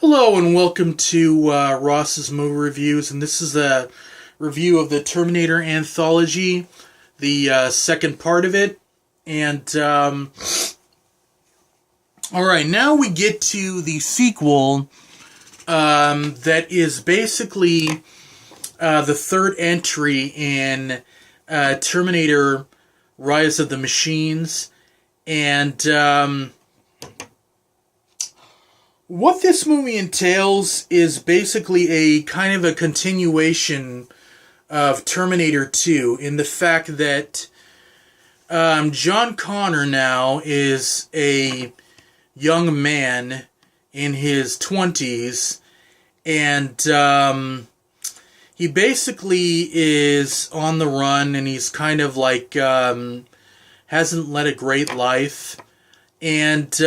Hello and welcome to Ross's Movie Reviews, and this is a review of the Terminator Anthology, the second part of it. And, alright, now we get to the sequel that is basically the third entry in Terminator Rise of the Machines. And, what this movie entails is basically a kind of a continuation of Terminator 2 in the fact that John Connor now is a young man in his 20s, and he basically is on the run, and he's kind of like hasn't led a great life, and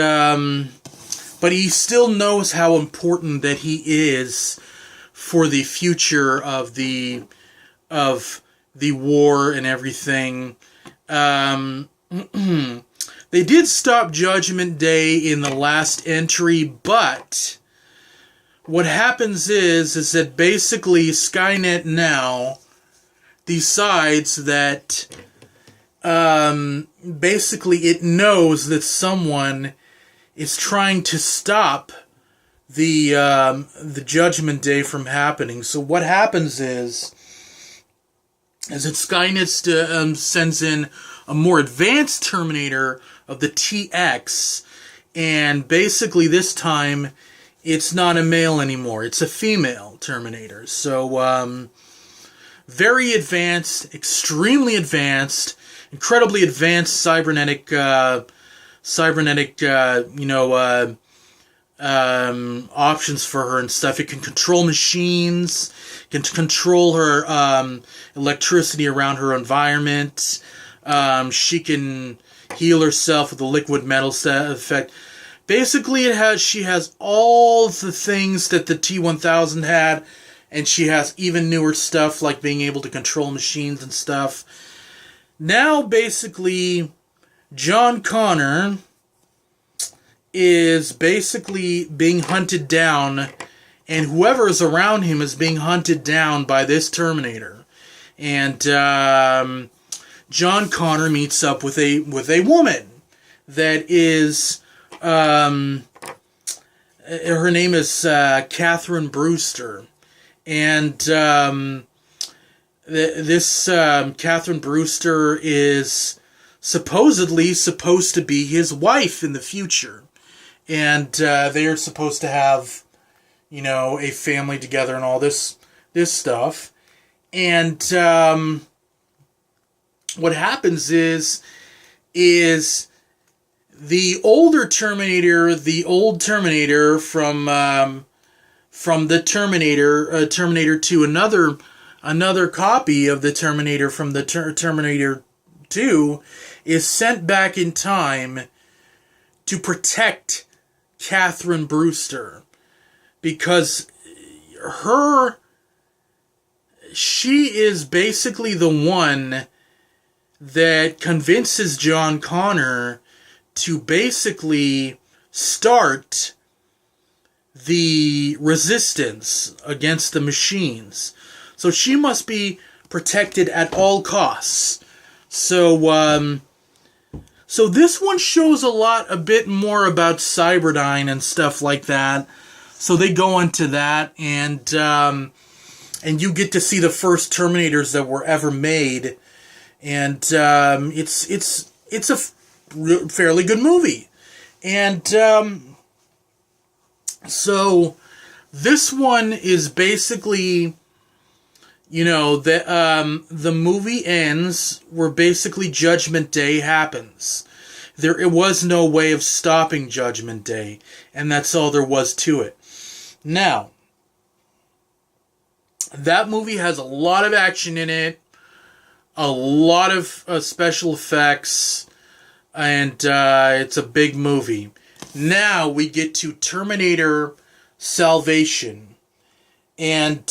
but he still knows how important that he is for the future of the war and everything. They did stop Judgment Day in the last entry, but what happens is that basically Skynet now decides that basically it knows that someone is trying to stop the Judgment Day from happening. So what happens is that Skynet sends in a more advanced Terminator of the TX, and basically this time it's not a male anymore; it's a female Terminator. So very advanced, extremely advanced, incredibly advanced cybernetic options for her and stuff. It can control machines, can control her electricity around her environment. She can heal herself with the liquid metal effect. Basically, she has all the things that the T-1000 had, and she has even newer stuff like being able to control machines and stuff. Now, basically, John Connor is basically being hunted down, and whoever is around him is being hunted down by this Terminator. And John Connor meets up with a woman that is her name is Catherine Brewster, and this Catherine Brewster is supposedly supposed to be his wife in the future. And they are supposed to have, a family together and all this stuff. And what happens is the older Terminator, the old Terminator from the Terminator 2, another copy of the Terminator from the Terminator 2, is sent back in time to protect Catherine Brewster, because she is basically the one that convinces John Connor to basically start the resistance against the machines. So she must be protected at all costs. So this one shows a bit more about Cyberdyne and stuff like that. So they go into that, and you get to see the first Terminators that were ever made, and it's a fairly good movie, and so this one is basically, the movie ends where basically Judgment Day happens. It was no way of stopping Judgment Day, and that's all there was to it. Now, that movie has a lot of action in it, a lot of special effects, and it's a big movie. Now we get to Terminator Salvation, and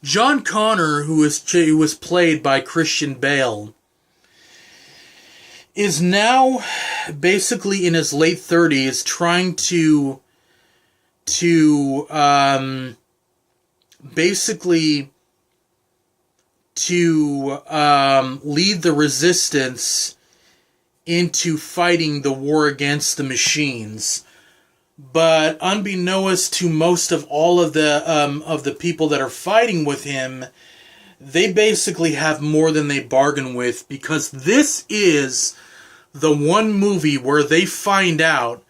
John Connor, who was played by Christian Bale, is now basically in his late 30s trying to basically to lead the resistance into fighting the war against the machines. But unbeknownst to most of all of the people that are fighting with him, they basically have more than they bargain with, because this is the one movie where they find out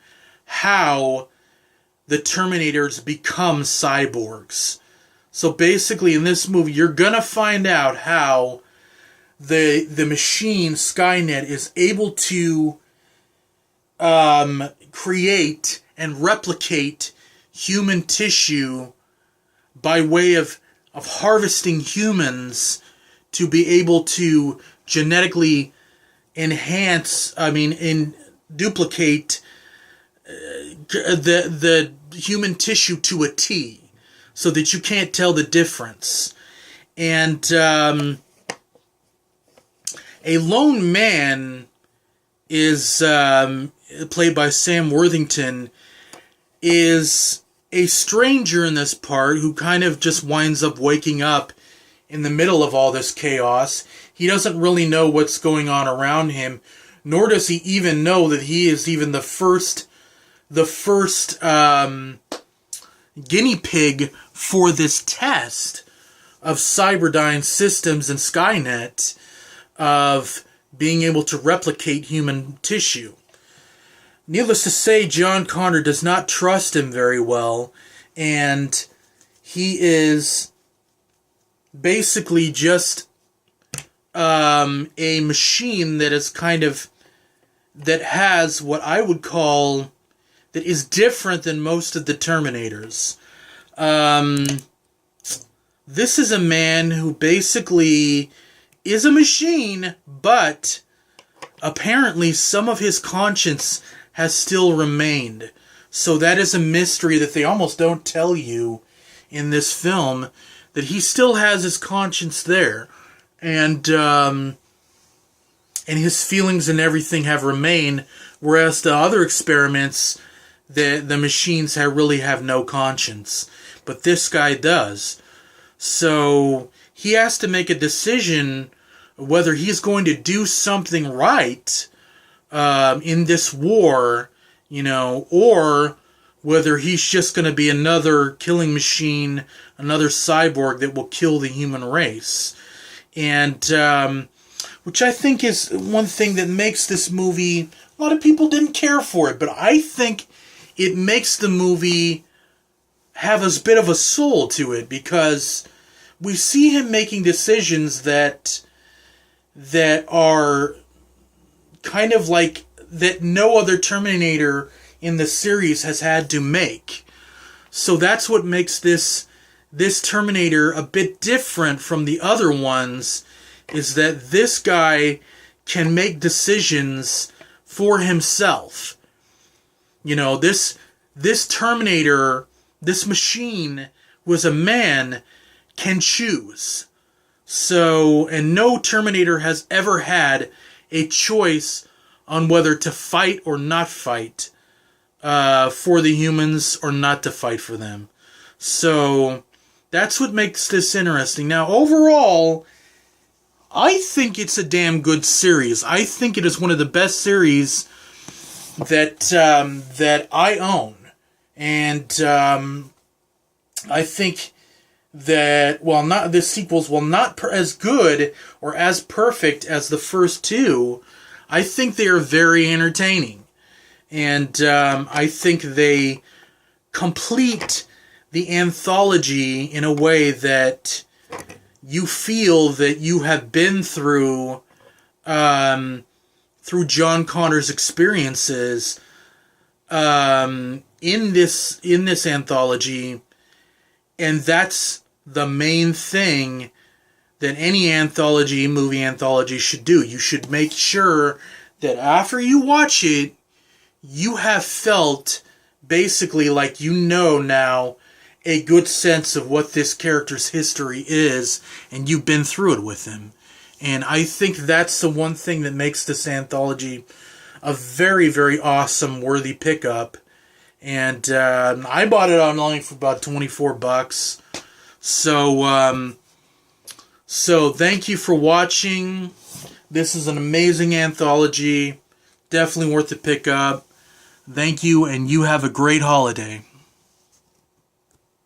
how the Terminators become cyborgs. So basically in this movie, you're gonna find out how the machine Skynet is able to create and replicate human tissue by way of harvesting humans to be able to genetically duplicate the human tissue to a T, so that you can't tell the difference. And a lone man is played by Sam Worthington, is a stranger in this part who kind of just winds up waking up in the middle of all this chaos. He doesn't really know what's going on around him, nor does he even know that he is even the first guinea pig for this test of Cyberdyne Systems and Skynet of being able to replicate human tissue. Needless to say, John Connor does not trust him very well, and he is basically just a machine that is that has what I would call, that is different than most of the Terminators. This is a man who basically is a machine, but apparently some of his conscience has still remained. So that is a mystery that they almost don't tell you in this film, that he still has his conscience there. And his feelings and everything have remained, whereas the other experiments, the machines really have no conscience. But this guy does. So he has to make a decision whether he's going to do something right in this war, or whether he's just going to be another killing machine, another cyborg that will kill the human race. And which I think is one thing that makes this movie, a lot of people didn't care for it, but I think it makes the movie have a bit of a soul to it, because we see him making decisions that are kind of like that no other Terminator in the series has had to make. So that's what makes this Terminator a bit different from the other ones, is that this guy can make decisions for himself. This Terminator, this machine, was a man, can choose. So, and no Terminator has ever had a choice on whether to fight or not fight for the humans, or not to fight for them. So that's what makes this interesting. Now, overall, I think it's a damn good series. I think it is one of the best series that I own. And I think that, the sequels, not as good or as perfect as the first two, I think they are very entertaining. And I think they complete the anthology in a way that you feel that you have been through John Connor's experiences in this anthology. And that's the main thing that any movie anthology should do. You should make sure that after you watch it, you have felt basically like now a good sense of what this character's history is, and you've been through it with him. And I think that's the one thing that makes this anthology a very, very awesome, worthy pickup. And I bought it online for about $24. So thank you for watching. This is an amazing anthology. Definitely worth the pickup. Thank you, and you have a great holiday.